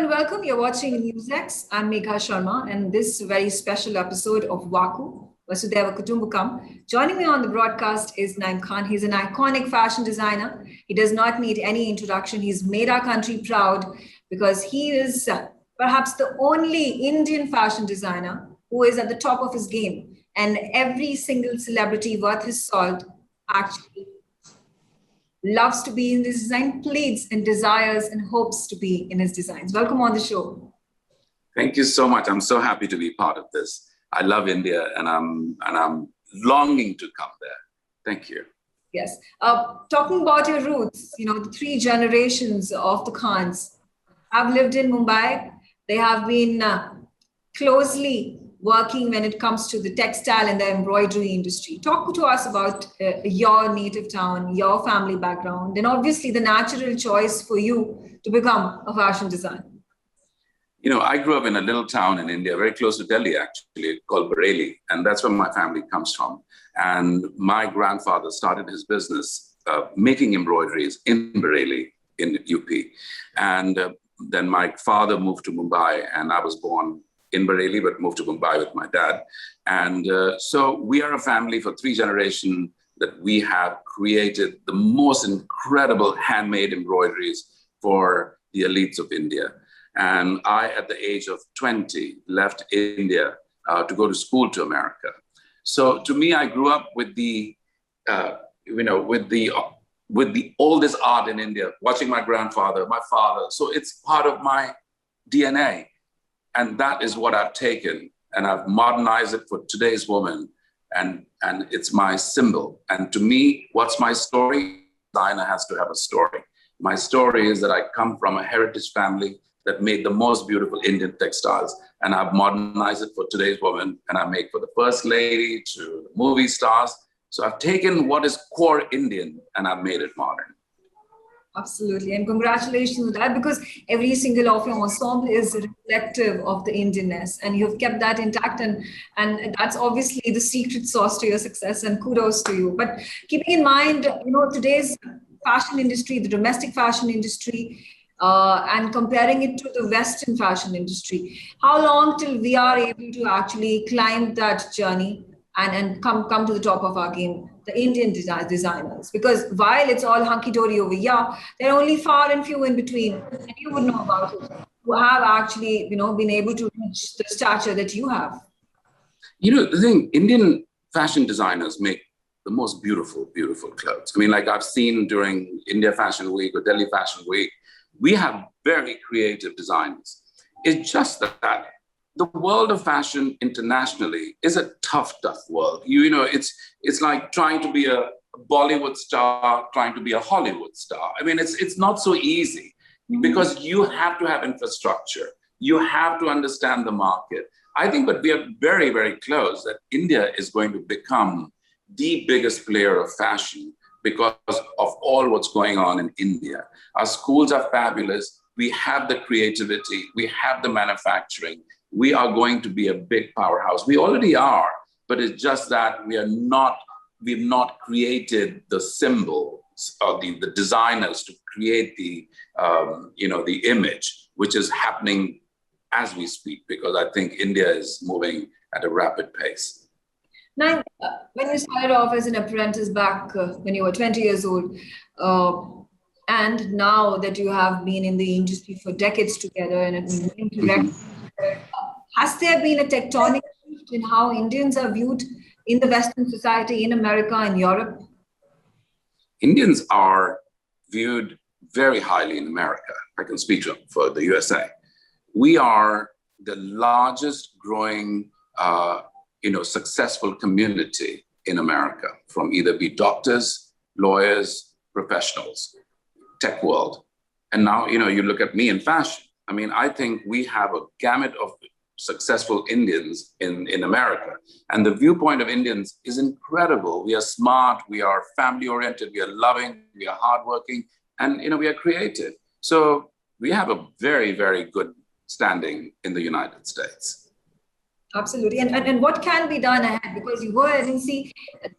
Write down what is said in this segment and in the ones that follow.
and welcome. You're watching NewsX. I'm Megha Sharma, and this very special episode of VaKu, Vasudhaiva Kutumbakam. Joining me on the broadcast is Naim Khan. He's an iconic fashion designer. He does not need any introduction. He's made our country proud because he is perhaps the only Indian fashion designer who is at the top of his game. And every single celebrity worth his salt actually loves to be in his design, pleads and desires and hopes to be in his designs. Welcome on the show. Thank you so much. I'm so happy to be part of this. I love India and I'm longing to come there. Thank you. Yes. Talking about your roots, the three generations of the Khans have lived in Mumbai. They have been closely working when it comes to the textile and the embroidery industry. Talk to us about your native town, your family background, and obviously the natural choice for you to become a fashion designer. I grew up in a little town in India, very close to Delhi, actually, called Bareilly. And that's where my family comes from. And my grandfather started his business making embroideries in Bareilly in UP. And then my father moved to Mumbai, and I was born in Bareilly, but moved to Mumbai with my dad. And so we are a family for three generations that we have created the most incredible handmade embroideries for the elites of India. And I, at the age of 20, left India to go to school to America. So to me, I grew up with the oldest art in India, watching my grandfather, my father. So it's part of my DNA. And that is what I've taken, and I've modernized it for today's woman, and it's my symbol. And to me, what's my story? Designer has to have a story. My story is that I come from a heritage family that made the most beautiful Indian textiles, and I've modernized it for today's woman, and I make for the first lady to the movie stars. So I've taken what is core Indian and I've made it modern. Absolutely. And congratulations on that, because every single of your ensemble is reflective of the Indianness, and you've kept that intact. And that's obviously the secret sauce to your success, and kudos to you. But keeping in mind, today's fashion industry, the domestic fashion industry, and comparing it to the Western fashion industry, how long till we are able to actually climb that journey and come to the top of our game, the Indian designers? Because while it's all hunky-dory over here, there are only far and few in between, and you would know about it, who have actually, been able to reach the stature that you have. The thing, Indian fashion designers make the most beautiful, beautiful clothes. I mean, like I've seen during India Fashion Week or Delhi Fashion Week, we have very creative designers. It's just that the world of fashion internationally is a tough world. It's like trying to be a Bollywood star, trying to be a Hollywood star. I mean, it's not so easy, because you have to have infrastructure. You have to understand the market. I think, but we are very, very close that India is going to become the biggest player of fashion because of all what's going on in India. Our schools are fabulous. We have the creativity. We have the manufacturing. We are going to be a big powerhouse. We already are, but it's just that we've not created the symbols or the designers to create the image, which is happening as we speak, because I think India is moving at a rapid pace. Now, when you started off as an apprentice back when you were 20 years old, and now that you have been in the industry for decades together and has there been a tectonic shift in how Indians are viewed in the Western society, in America and Europe? Indians are viewed very highly in America. I can speak for the USA. We are the largest growing, successful community in America, from either be doctors, lawyers, professionals, tech world. And now, you look at me in fashion. I mean, I think we have a gamut of successful Indians in America. And the viewpoint of Indians is incredible. We are smart, we are family-oriented, we are loving, we are hardworking, and we are creative. So we have a very, very good standing in the United States. Absolutely. And what can be done ahead? Because you go ahead and see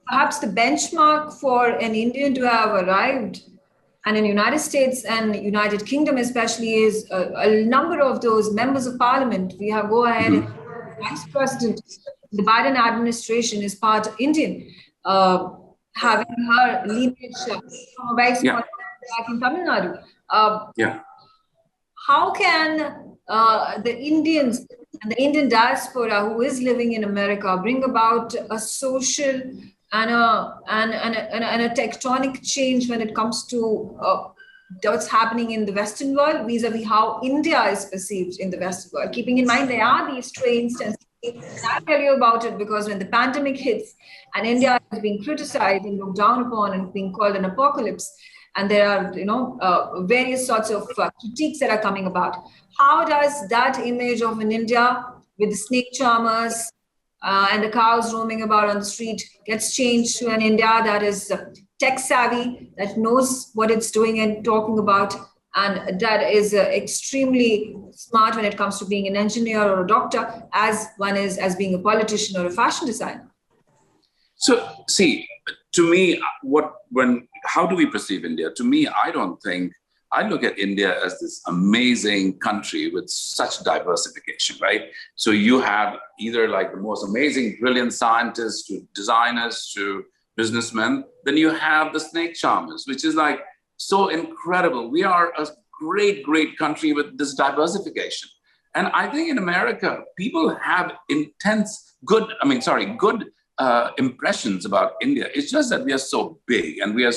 perhaps the benchmark for an Indian to have arrived And in United States and United Kingdom especially is a number of those members of parliament. We have go ahead and vice president. The Biden administration is part Indian, having her lineage from a very small back in Tamil Nadu. How can the Indians and the Indian diaspora who is living in America bring about a social and a tectonic change when it comes to what's happening in the Western world vis-a-vis how India is perceived in the Western world? Keeping in mind there are these stray instances. I'll tell you about it because when the pandemic hits and India is being criticized and looked down upon and being called an apocalypse, and there are various sorts of critiques that are coming about. How does that image of an India with the snake charmers and the cows roaming about on the street gets changed to an India that is tech savvy, that knows what it's doing and talking about, and that is extremely smart when it comes to being an engineer or a doctor, as one is as being a politician or a fashion designer? So, see, to me, how do we perceive India? To me, I look at India as this amazing country with such diversification, right? So you have either like the most amazing, brilliant scientists to designers to businessmen. Then you have the snake charmers, which is like so incredible. We are a great, great country with this diversification. And I think in America, people have good impressions about India. It's just that we are so big and we are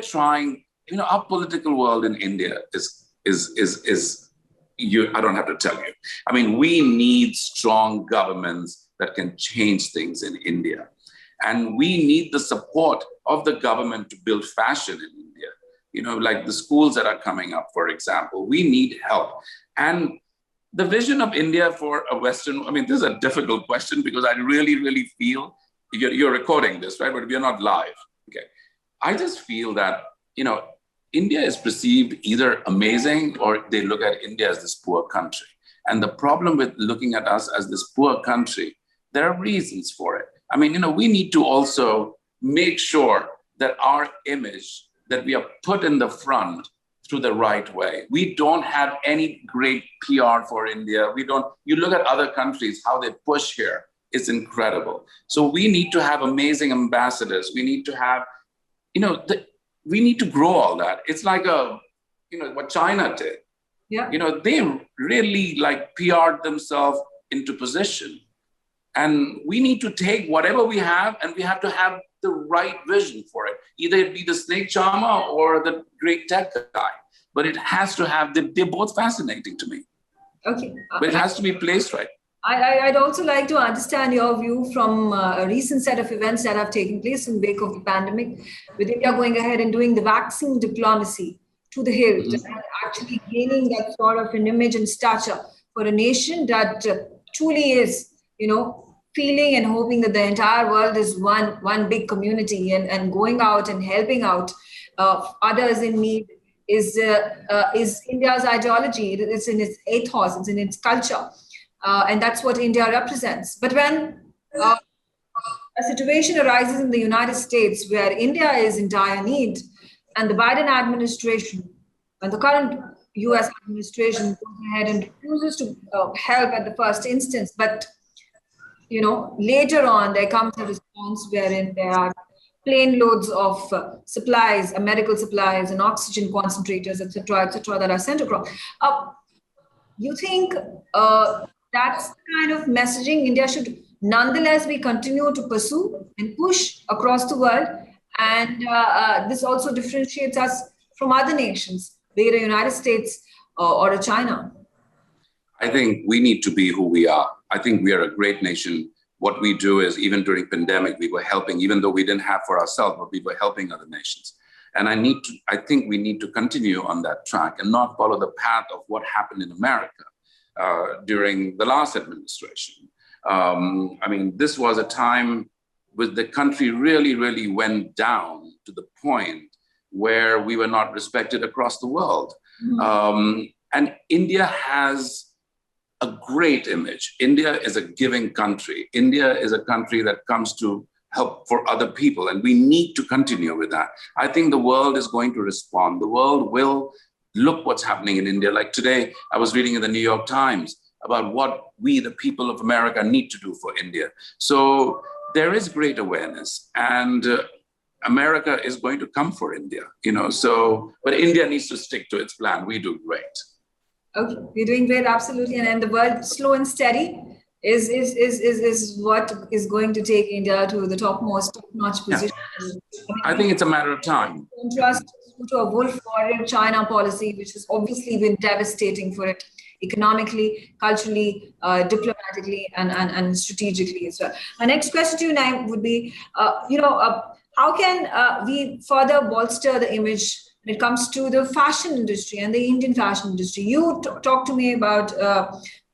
trying, our political world in India I don't have to tell you. I mean, we need strong governments that can change things in India. And we need the support of the government to build fashion in India. Like the schools that are coming up, for example, we need help. And the vision of India for a Western, this is a difficult question because I really, really feel, you're recording this, right? But we're not live. Okay. I just feel that, India is perceived either amazing or they look at India as this poor country. And the problem with looking at us as this poor country, there are reasons for it. We need to also make sure that our image, that we are put in the front through the right way. We don't have any great PR for India. You look at other countries, how they push here, it's incredible. So we need to have amazing ambassadors. We need to have, we need to grow all that. It's like what China did. Yeah. They really PR'd themselves into position. And we need to take whatever we have and we have to have the right vision for it. Either it be the snake charmer or the great tech guy, but it has to have, they're both fascinating to me. Okay. But it has to be placed right. I'd also like to understand your view from a recent set of events that have taken place in the wake of the pandemic, with India going ahead and doing the vaccine diplomacy to the hilt, and actually gaining that sort of an image and stature for a nation that truly is, feeling and hoping that the entire world is one big community, and going out and helping out others in need is India's ideology. It's in its ethos, it's in its culture. And that's what India represents. But when a situation arises in the United States where India is in dire need, and the Biden administration and the current US administration goes ahead and refuses to help at the first instance, but later on there comes a response wherein there are plane loads of supplies, medical supplies and oxygen concentrators, etc., that are sent across. You think that's the kind of messaging India should nonetheless we continue to pursue and push across the world? And this also differentiates us from other nations, be it the United States or a China. I think we need to be who we are. I think we are a great nation. What we do is, even during pandemic, we were helping, even though we didn't have for ourselves, but we were helping other nations. And I think we need to continue on that track and not follow the path of what happened in America during the last administration. This was a time when the country really, really went down to the point where we were not respected across the world. And India has a great image. India is a giving country. India is a country that comes to help for other people. And we need to continue with that. I think the world is going to respond. The world will look what's happening in India. Like today, I was reading in the New York Times about what we, the people of America, need to do for India. So there is great awareness, and America is going to come for India, but India needs to stick to its plan. We do great. Okay, we're doing great, absolutely. And the world, slow and steady, is what is going to take India to the top-notch position. Yeah. I think it's a matter of time. Contrast to a wolf-warrior China policy, which has obviously been devastating for it economically, culturally, diplomatically, and strategically as well. My next question to you, Naim, would be, how can we further bolster the image when it comes to the fashion industry and the Indian fashion industry? You talked to me about,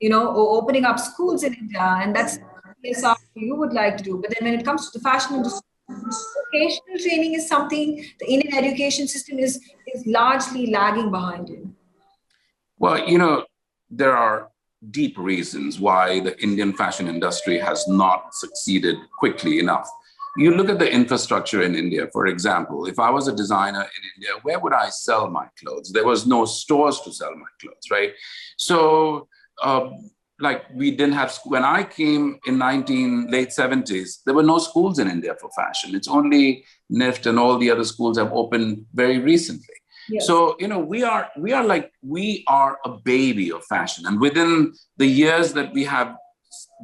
opening up schools in India, and that's what you would like to do. But then when it comes to the fashion industry, vocational training is something the Indian education system is largely lagging behind in. Well, there are deep reasons why the Indian fashion industry has not succeeded quickly enough. You look at the infrastructure in India, for example. If I was a designer in India, where would I sell my clothes? There was no stores to sell my clothes, right? So, we didn't have, when I came in late 70s, there were no schools in India for fashion. It's only NIFT and all the other schools have opened very recently. Yes. So, we are a baby of fashion. And within the years that we have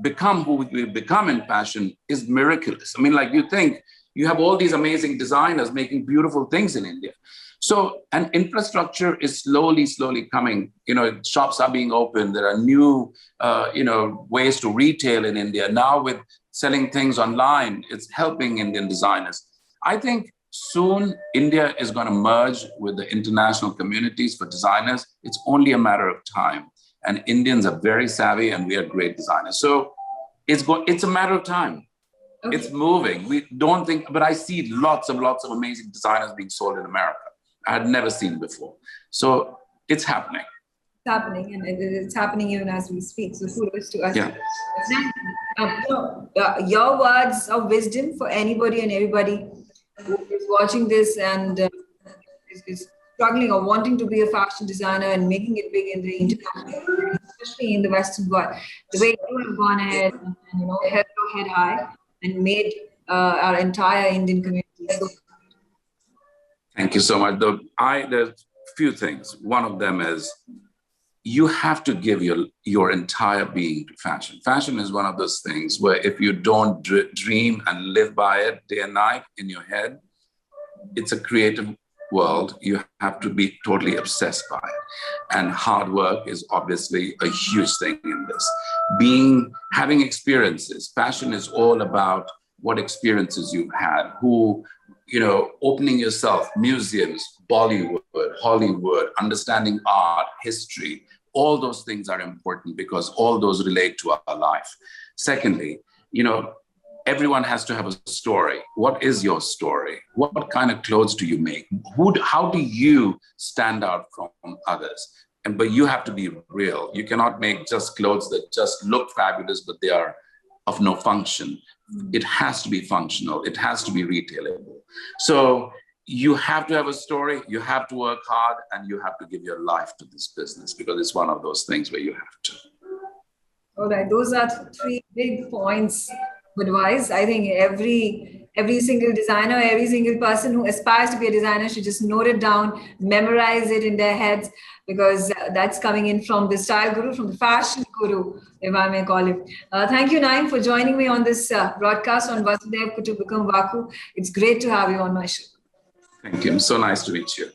become who we've become in fashion is miraculous. I mean, you think you have all these amazing designers making beautiful things in India. So, and infrastructure is slowly coming. Shops are being opened. There are new, ways to retail in India. Now with selling things online, it's helping Indian designers. I think soon India is going to merge with the international communities for designers. It's only a matter of time. And Indians are very savvy and we are great designers. So it's a matter of time. Okay. It's moving. We don't think, but I see lots of amazing designers being sold in America. I had never seen before. So it's happening. It's happening, and it's happening even as we speak. So kudos to us. Yeah. Your words of wisdom for anybody and everybody who is watching this and is struggling or wanting to be a fashion designer and making it big in the international world, especially in the Western world. The way you have gone ahead and held your head high and made our entire Indian community so. Thank you so much. There's a few things. One of them is you have to give your entire being to fashion. Fashion is one of those things where if you don't dream and live by it day and night in your head, it's a creative world. You have to be totally obsessed by it. And hard work is obviously a huge thing in this. Having experiences. Fashion is all about what experiences you've had, opening yourself, museums, Bollywood, Hollywood, understanding art, history, all those things are important because all those relate to our life. Secondly, everyone has to have a story. What is your story? What kind of clothes do you make? How do you stand out from others? But you have to be real. You cannot make just clothes that just look fabulous, but they are of no function. It has to be functional. It has to be retailable. So you have to have a story, you have to work hard, and you have to give your life to this business because it's one of those things where you have to. All right, those are three big points of advice. I think every single designer, every single person who aspires to be a designer should just note it down, memorize it in their heads, because that's coming in from the style guru, from the fashion guru, if I may call him. Thank you, Naim, for joining me on this broadcast on Vasudev Kutumbakam VaKu. It's great to have you on my show. Thank you. So nice to meet you.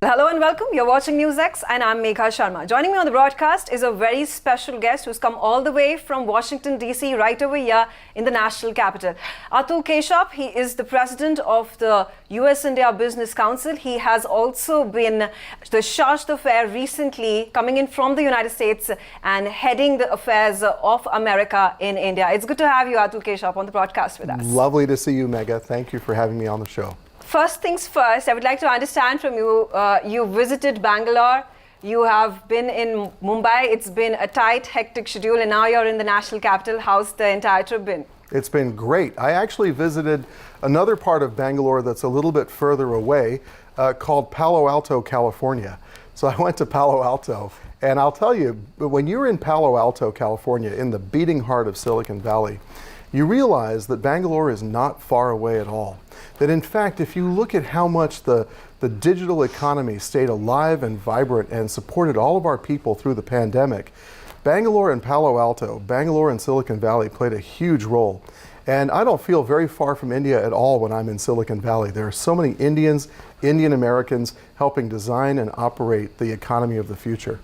Hello and welcome. You're watching NewsX and I'm Megha Sharma. Joining me on the broadcast is a very special guest who's come all the way from Washington, D.C. right over here in the national capital. Atul Keshav, he is the president of the US-India Business Council. He has also been the charge d'affaires recently, coming in from the United States and heading the affairs of America in India. It's good to have you, Atul Keshav, on the broadcast with us. Lovely to see you, Megha. Thank you for having me on the show. First things first, I would like to understand from you, you visited Bangalore You have been in Mumbai. It's been a tight, hectic schedule, and now you're in the national capital. How's the entire trip been? It's been great. I actually visited another part of Bangalore that's a little bit further away called Palo Alto, California. So I went to Palo Alto, and I'll tell you, when you're in Palo Alto, California, in the beating heart of Silicon Valley, you realize that Bangalore is not far away at all. That in fact, if you look at how much the digital economy stayed alive and vibrant and supported all of our people through the pandemic, Bangalore and Palo Alto, Bangalore and Silicon Valley played a huge role. And I don't feel very far from India at all when I'm in Silicon Valley. There are so many Indians, Indian Americans helping design and operate the economy of the future.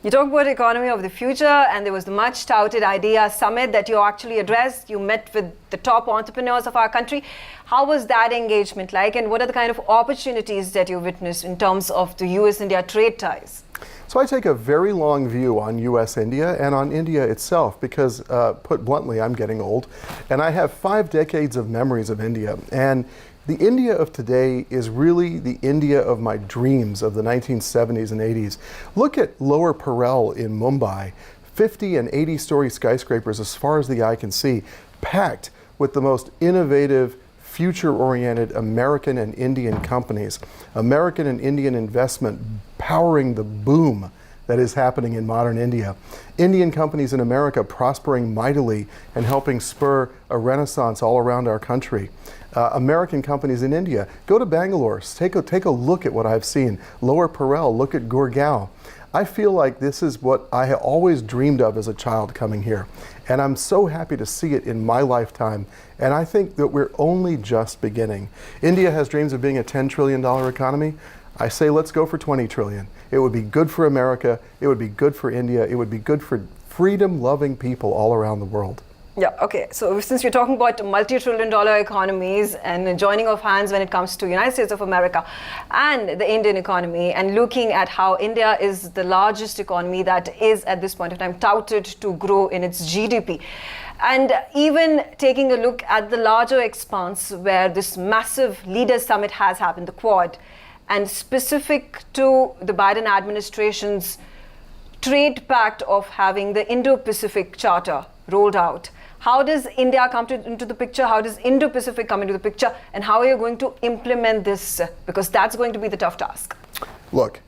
You talk about economy of the future, and there was the much touted Idea Summit that you actually addressed. You met with the top entrepreneurs of our country. How was that engagement like, and what are the kind of opportunities that you witnessed in terms of the US-India trade ties? So I take a very long view on US-India and on India itself because, put bluntly, I'm getting old, and I have 5 decades of memories of India. And the India of today is really the India of my dreams of the 1970s and 80s. Look at Lower Parel in Mumbai, 50 and 80-story skyscrapers as far as the eye can see, packed with the most innovative, future-oriented American and Indian companies. American and Indian investment powering the boom that is happening in modern India. Indian companies in America prospering mightily and helping spur a renaissance all around our country. American companies in India. Go to Bangalore, take a look at what I've seen. Lower Parel, look at Gurgaon. I feel like this is what I always dreamed of as a child coming here. And I'm so happy to see it in my lifetime. And I think that we're only just beginning. India has dreams of being a $10 trillion economy. I say let's go for 20 trillion. It would be good for America. It would be good for India. It would be good for freedom-loving people all around the world. Yeah, okay. So since you're talking about multi-trillion-dollar economies and joining of hands when it comes to United States of America and the Indian economy, and looking at how India is the largest economy that is at this point of time touted to grow in its GDP. And even taking a look at the larger expanse where this massive leaders summit has happened, the Quad, and specific to the Biden administration's trade pact of having the Indo-Pacific Charter rolled out. How does India come into the picture? How does Indo-Pacific come into the picture? And how are you going to implement this? Because that's going to be the tough task. Look,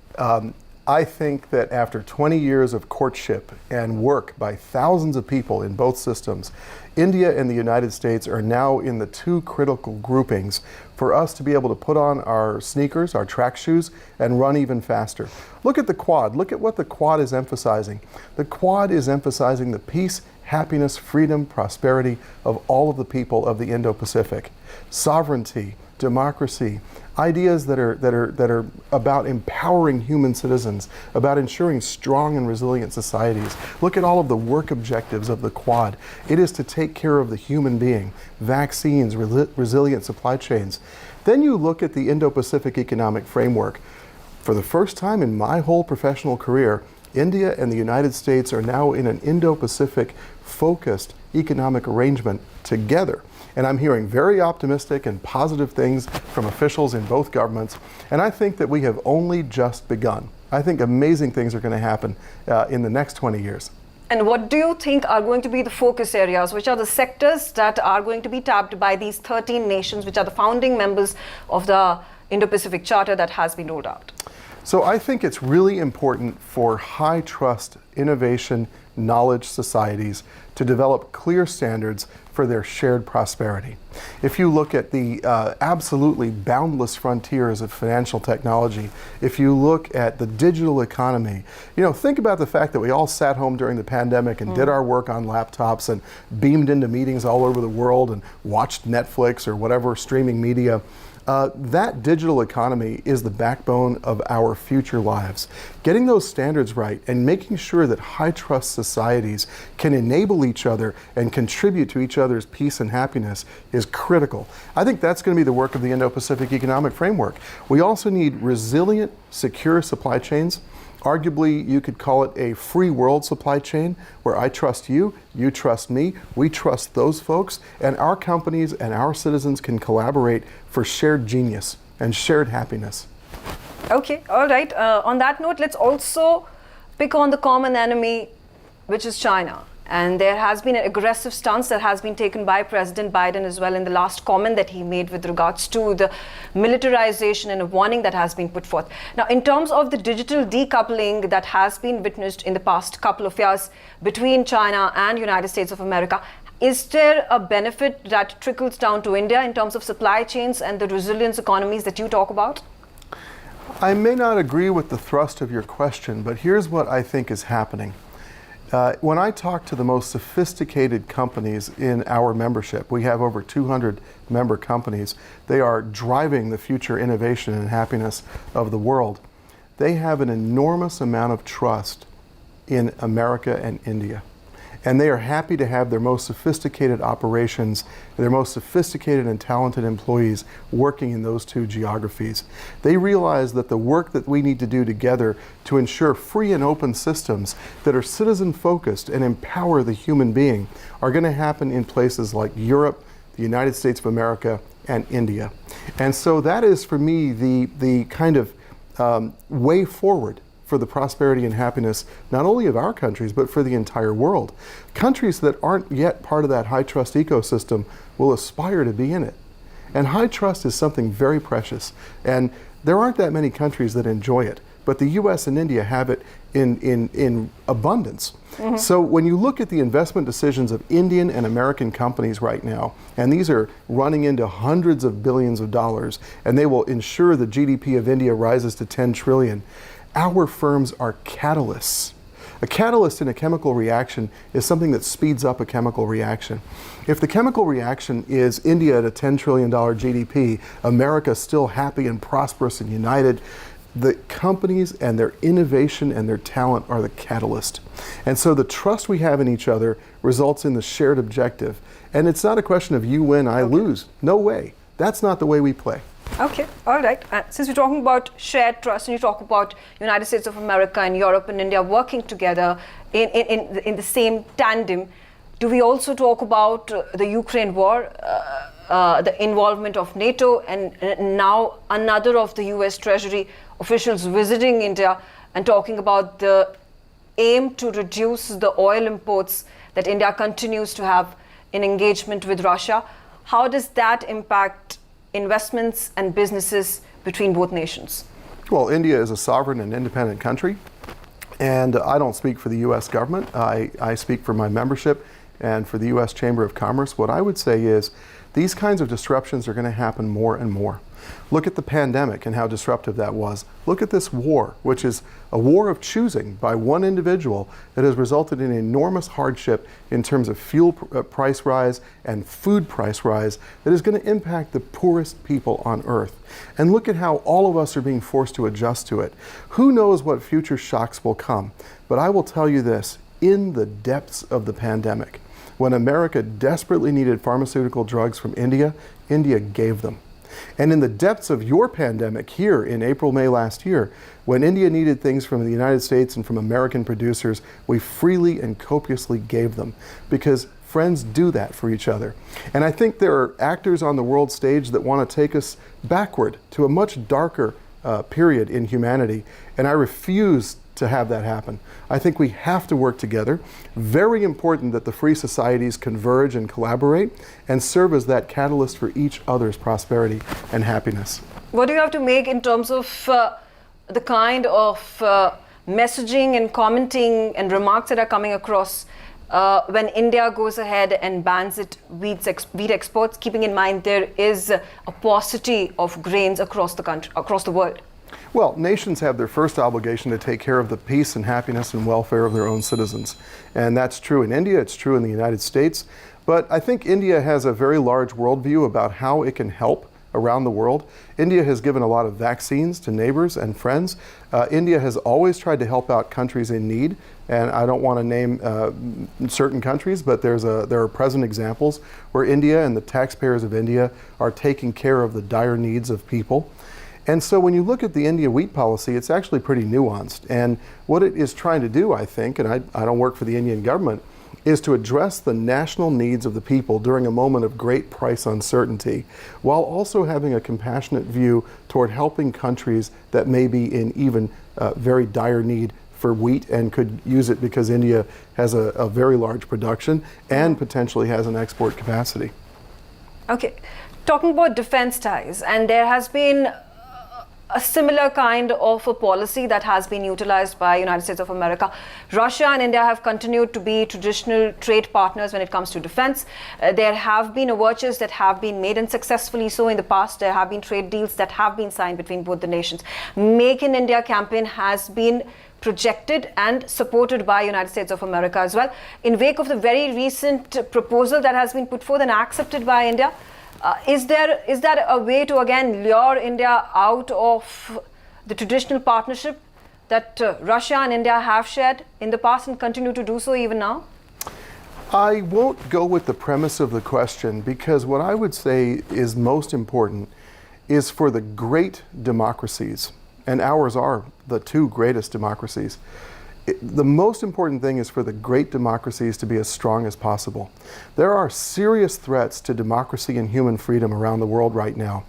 I think that after 20 years of courtship and work by thousands of people in both systems, India and the United States are now in the 2 critical groupings for us to be able to put on our sneakers, our track shoes, and run even faster. Look at the Quad. Look at what the Quad is emphasizing. The Quad is emphasizing the peace, happiness, freedom, prosperity of all of the people of the Indo-Pacific. Sovereignty, democracy, ideas that are about empowering human citizens, about ensuring strong and resilient societies. Look at all of the work objectives of the Quad. It is to take care of the human being, vaccines, resilient supply chains. Then you look at the Indo-Pacific Economic Framework. For the first time in my whole professional career, India and the United States are now in an Indo-Pacific focused economic arrangement together. And I'm hearing very optimistic and positive things from officials in both governments. And I think that we have only just begun. I think amazing things are going to happen in the next 20 years. And what do you think are going to be the focus areas? Which are the sectors that are going to be tapped by these 13 nations, which are the founding members of the Indo-Pacific Charter that has been rolled out? So I think it's really important for high trust, innovation, knowledge societies to develop clear standards for their shared prosperity. If you look at the absolutely boundless frontiers of financial technology, if you look at the digital economy, think about the fact that we all sat home during the pandemic and did our work on laptops and beamed into meetings all over the world and watched Netflix or whatever streaming media. That digital economy is the backbone of our future lives. Getting those standards right and making sure that high trust societies can enable each other and contribute to each other's peace and happiness is critical. I think that's going to be the work of the Indo-Pacific Economic Framework. We also need resilient, secure supply chains. Arguably, you could call it a free world supply chain where I trust you, you trust me, we trust those folks, and our companies and our citizens can collaborate for shared genius and shared happiness. Okay, all right. On that note, let's also pick on the common enemy, which is China. And there has been an aggressive stance that has been taken by President Biden as well in the last comment that he made with regards to the militarization and a warning that has been put forth. Now, in terms of the digital decoupling that has been witnessed in the past couple of years between China and United States of America, is there a benefit that trickles down to India in terms of supply chains and the resilience economies that you talk about? I may not agree with the thrust of your question, but here's what I think is happening. When I talk to the most sophisticated companies in our membership, we have over 200 member companies. They are driving the future innovation and happiness of the world. They have an enormous amount of trust in America and India. And they are happy to have their most sophisticated operations, their most sophisticated and talented employees working in those two geographies. They realize that the work that we need to do together to ensure free and open systems that are citizen-focused and empower the human being are going to happen in places like Europe, the United States of America, and India. And so that is, for me, the kind of way forward for the prosperity and happiness, not only of our countries, but for the entire world. Countries that aren't yet part of that high trust ecosystem will aspire to be in it. And high trust is something very precious. And there aren't that many countries that enjoy it, but the US and India have it in abundance. Mm-hmm. So when you look at the investment decisions of Indian and American companies right now, and these are running into hundreds of billions of dollars, and they will ensure the GDP of India rises to 10 trillion. Our firms are catalysts. A catalyst in a chemical reaction is something that speeds up a chemical reaction. If the chemical reaction is India at a $10 trillion GDP, America still happy and prosperous and united, the companies and their innovation and their talent are the catalyst. And so the trust we have in each other results in the shared objective. And it's not a question of you win, I lose. No way. That's not the way we play. Okay, all right. Since we're talking about shared trust and you talk about United States of America and Europe and India working together in the same tandem, do we also talk about the Ukraine war, the involvement of NATO, and now another of the US Treasury officials visiting India and talking about the aim to reduce the oil imports that India continues to have in engagement with Russia? How does that impact investments and businesses between both nations? Well, India is a sovereign and independent country, and I don't speak for the US government. I speak for my membership and for the US Chamber of Commerce. What I would say is these kinds of disruptions are going to happen more and more. Look at the pandemic and how disruptive that was. Look at this war, which is a war of choosing by one individual that has resulted in enormous hardship in terms of fuel price rise and food price rise that is going to impact the poorest people on earth. And look at how all of us are being forced to adjust to it. Who knows what future shocks will come? But I will tell you this, in the depths of the pandemic, when America desperately needed pharmaceutical drugs from India, India gave them. And in the depths of your pandemic here in April, May last year, when India needed things from the United States and from American producers, we freely and copiously gave them because friends do that for each other. And I think there are actors on the world stage that want to take us backward to a much darker period in humanity. And I refuse to have that happen. I think we have to work together. Very important that the free societies converge and collaborate and serve as that catalyst for each other's prosperity and happiness. What do you have to make in terms of the kind of messaging and commenting and remarks that are coming across when India goes ahead and bans wheat exports, keeping in mind there is a paucity of grains across the country, across the world? Well, nations have their first obligation to take care of the peace and happiness and welfare of their own citizens. And that's true in India, it's true in the United States. But I think India has a very large worldview about how it can help around the world. India has given a lot of vaccines to neighbors and friends. India has always tried to help out countries in need. And I don't want to name certain countries, but there are present examples where India and the taxpayers of India are taking care of the dire needs of people. And so when you look at the India wheat policy, it's actually pretty nuanced. And what it is trying to do, I think, and I don't work for the Indian government, is to address the national needs of the people during a moment of great price uncertainty, while also having a compassionate view toward helping countries that may be in even very dire need for wheat and could use it because India has a very large production and potentially has an export capacity. Okay, talking about defense ties, and there has been a similar kind of a policy that has been utilized by United States of America. Russia and India have continued to be traditional trade partners when it comes to defense. There have been overtures that have been made, and successfully so in the past. There have been trade deals that have been signed between both the nations. Make in India campaign has been projected and supported by United States of America as well. In wake of the very recent proposal that has been put forth and accepted by India, is there a way to again lure India out of the traditional partnership that Russia and India have shared in the past and continue to do so even now? I won't go with the premise of the question, because what I would say is most important is for the great democracies, and ours are the two greatest democracies. The most important thing is for the great democracies to be as strong as possible. There are serious threats to democracy and human freedom around the world right now.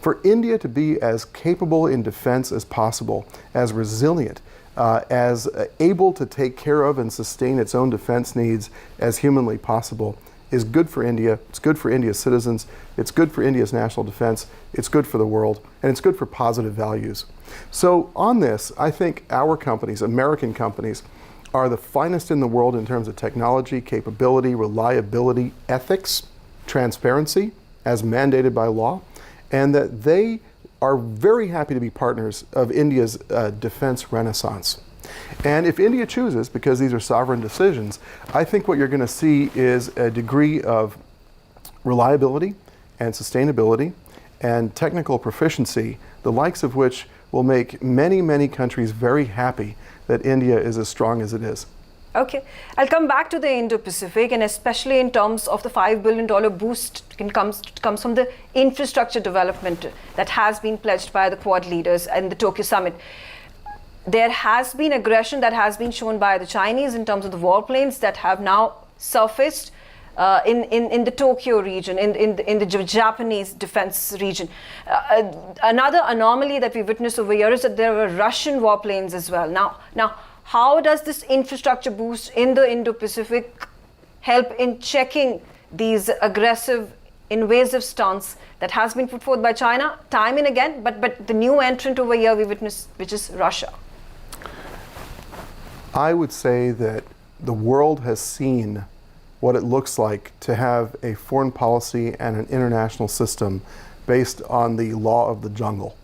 For India to be as capable in defense as possible, as resilient, as able to take care of and sustain its own defense needs as humanly possible, is good for India. It's good for India's citizens. It's good for India's national defense. It's good for the world, and it's good for positive values. So on this, I think our companies, American companies, are the finest in the world in terms of technology, capability, reliability, ethics, transparency, as mandated by law, and that they are very happy to be partners of India's defense renaissance. And if India chooses, because these are sovereign decisions, I think what you're going to see is a degree of reliability and sustainability and technical proficiency, the likes of which will make many, many countries very happy that India is as strong as it is. Okay, I'll come back to the Indo-Pacific, and especially in terms of the $5 billion boost comes from the infrastructure development that has been pledged by the Quad leaders and the Tokyo summit. There has been aggression that has been shown by the Chinese in terms of the warplanes that have now surfaced in the Tokyo region, in the Japanese defense region. Another anomaly that we witnessed over here is that there were Russian warplanes as well. Now, how does this infrastructure boost in the Indo-Pacific help in checking these aggressive, invasive stance that has been put forth by China time and again, but the new entrant over here we witness, which is Russia? I would say that the world has seen what it looks like to have a foreign policy and an international system based on the law of the jungle.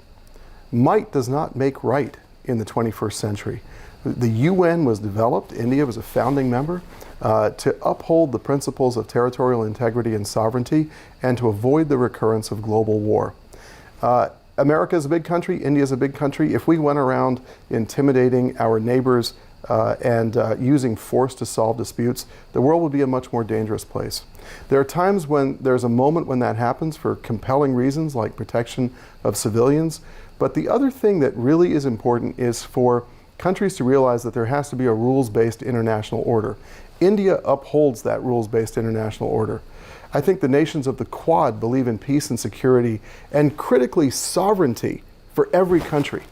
Might does not make right in the 21st century. The UN was developed, India was a founding member, to uphold the principles of territorial integrity and sovereignty and to avoid the recurrence of global war. America is a big country, India is a big country. If we went around intimidating our neighbors and using force to solve disputes, the world would be a much more dangerous place. There are times when there's a moment when that happens for compelling reasons like protection of civilians, but the other thing that really is important is for countries to realize that there has to be a rules-based international order. India upholds that rules-based international order. I think the nations of the Quad believe in peace and security and critically sovereignty for every country.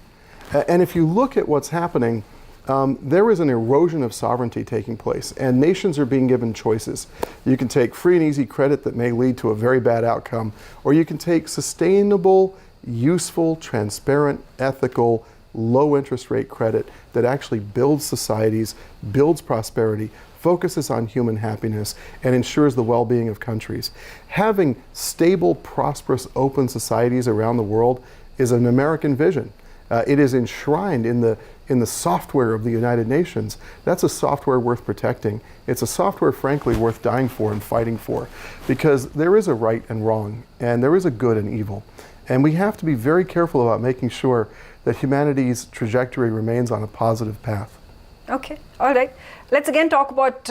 And if you look at what's happening, there is an erosion of sovereignty taking place, and nations are being given choices. You can take free and easy credit that may lead to a very bad outcome, or you can take sustainable, useful, transparent, ethical, low interest rate credit that actually builds societies, builds prosperity, focuses on human happiness, and ensures the well-being of countries. Having stable, prosperous, open societies around the world is an American vision. It is enshrined in the software of the United Nations. That's a software worth protecting. It's a software, frankly, worth dying for and fighting for, because there is a right and wrong, and there is a good and evil. And we have to be very careful about making sure that humanity's trajectory remains on a positive path. Okay, all right. Let's again talk about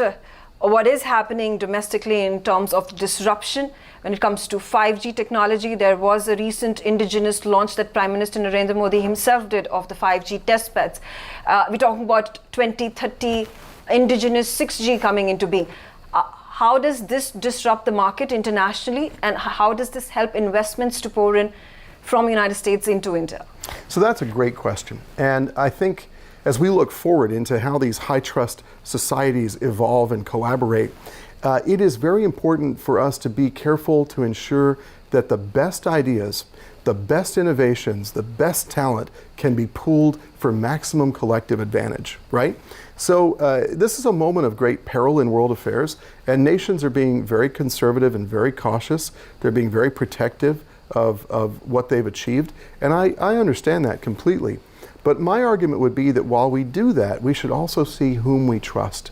what is happening domestically in terms of disruption when it comes to 5G technology. There was a recent indigenous launch that Prime Minister Narendra Modi himself did of the 5G test beds. We're talking about 2030 indigenous 6G coming into being. how does this disrupt the market internationally, and how does this help investments to pour in from United States into India? So that's a great question. And I think as we look forward into how these high trust societies evolve and collaborate, it is very important for us to be careful to ensure that the best ideas, the best innovations, the best talent can be pooled for maximum collective advantage, right? So this is a moment of great peril in world affairs, and nations are being very conservative and very cautious. They're being very protective of what they've achieved, and I understand that completely. But my argument would be that while we do that, we should also see whom we trust.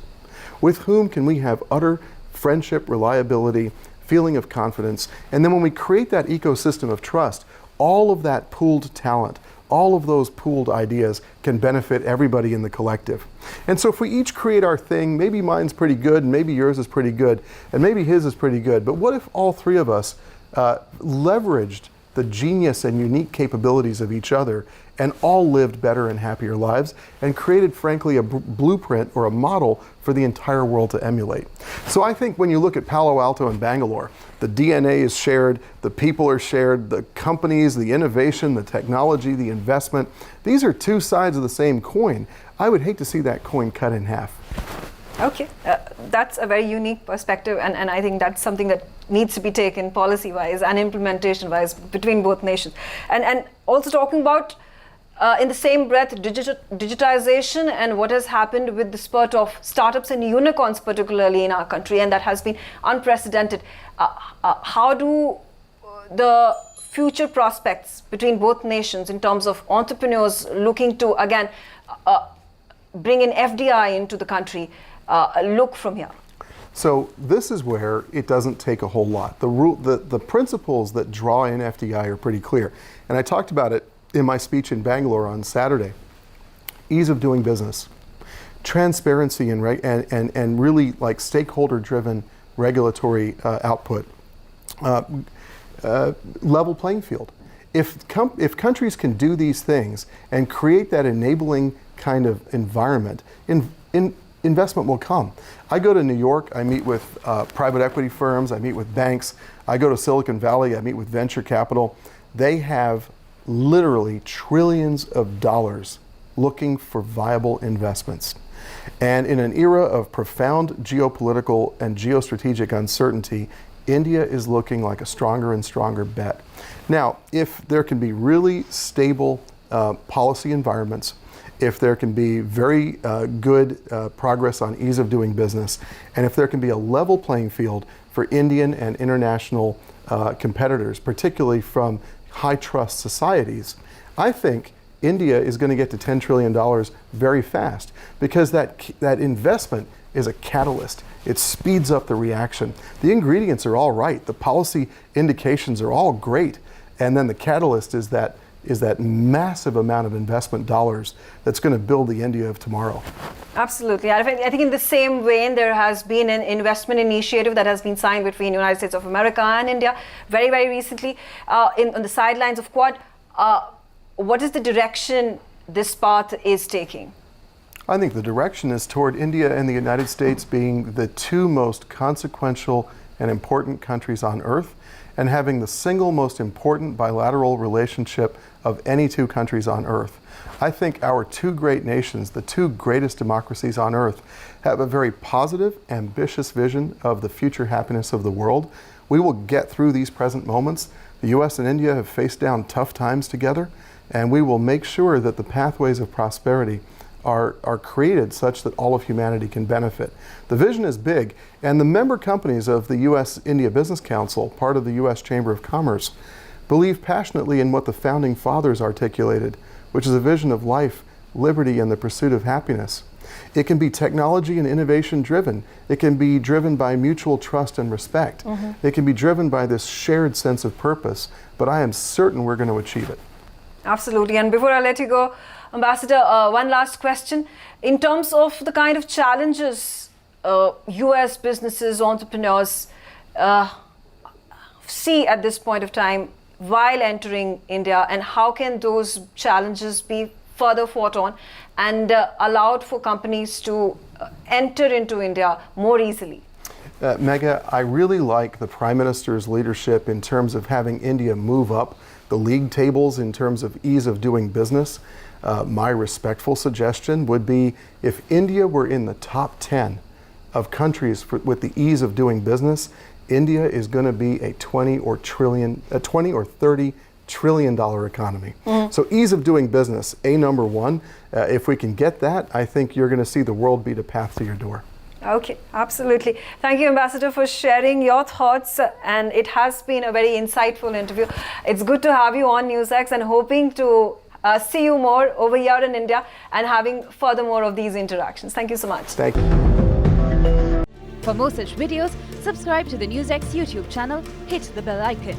With whom can we have utter friendship, reliability, feeling of confidence, and then when we create that ecosystem of trust, all of that pooled talent, all of those pooled ideas can benefit everybody in the collective. And so if we each create our thing, maybe mine's pretty good, and maybe yours is pretty good, and maybe his is pretty good, but what if all three of us leveraged the genius and unique capabilities of each other and all lived better and happier lives and created, frankly, a blueprint or a model for the entire world to emulate. So I think when you look at Palo Alto and Bangalore, the DNA is shared, the people are shared, the companies, the innovation, the technology, the investment. These are two sides of the same coin. I would hate to see that coin cut in half. Okay, that's a very unique perspective, and I think that's something that needs to be taken policy-wise and implementation-wise between both nations. And also talking about, in the same breath, digitization and what has happened with the spurt of startups and unicorns, particularly in our country, and that has been unprecedented. How do the future prospects between both nations in terms of entrepreneurs looking to, again, bring in FDI into the country, look from here? So this is where it doesn't take a whole lot. The principles that draw in FDI are pretty clear. And I talked about it in my speech in Bangalore on Saturday. Ease of doing business, transparency and really like stakeholder-driven regulatory output, level playing field. If countries can do these things and create that enabling kind of environment, investment will come. I go to New York, I meet with private equity firms, I meet with banks. I go to Silicon Valley, I meet with venture capital. They have literally trillions of dollars looking for viable investments. And in an era of profound geopolitical and geostrategic uncertainty, India is looking like a stronger and stronger bet. Now, if there can be really stable policy environments, if there can be very good progress on ease of doing business, and if there can be a level playing field for Indian and international competitors, particularly from high trust societies, I think India is going to get to $10 trillion very fast, because that investment is a catalyst. It speeds up the reaction. The ingredients are all right. The policy indications are all great. And then the catalyst is that massive amount of investment dollars that's going to build the India of tomorrow. Absolutely. I think in the same vein, there has been an investment initiative that has been signed between the United States of America and India very, very recently on the sidelines of Quad. What is the direction this path is taking? I think the direction is toward India and the United States being the two most consequential and important countries on earth, and having the single most important bilateral relationship of any two countries on earth. I think our two great nations, the two greatest democracies on earth, have a very positive, ambitious vision of the future happiness of the world. We will get through these present moments. The US and India have faced down tough times together, and we will make sure that the pathways of prosperity are created such that all of humanity can benefit. The vision is big, and the member companies of the U.S.-India Business Council, part of the U.S. Chamber of Commerce, believe passionately in what the founding fathers articulated, which is a vision of life, liberty, and the pursuit of happiness. It can be technology and innovation driven. It can be driven by mutual trust and respect. Mm-hmm. It can be driven by this shared sense of purpose, but I am certain we're going to achieve it. Absolutely. And before I let you go, Ambassador, one last question. In terms of the kind of challenges US businesses, entrepreneurs see at this point of time while entering India, and how can those challenges be further fought on and allowed for companies to enter into India more easily? Megha, I really like the Prime Minister's leadership in terms of having India move up the league tables in terms of ease of doing business. My respectful suggestion would be if India were in the top 10 of countries with the ease of doing business, India is going to be a 20 or 30 trillion dollar economy. So ease of doing business, number one. If we can get that, I think you're going to see the world beat a path to your door. Okay, absolutely. Thank you, Ambassador, for sharing your thoughts, and it has been a very insightful interview. It's good to have you on NewsX, and hoping to see you more over here in India and having furthermore of these interactions. Thank you so much. Thank you. For more such videos, subscribe to the NewsX YouTube channel, hit the bell icon.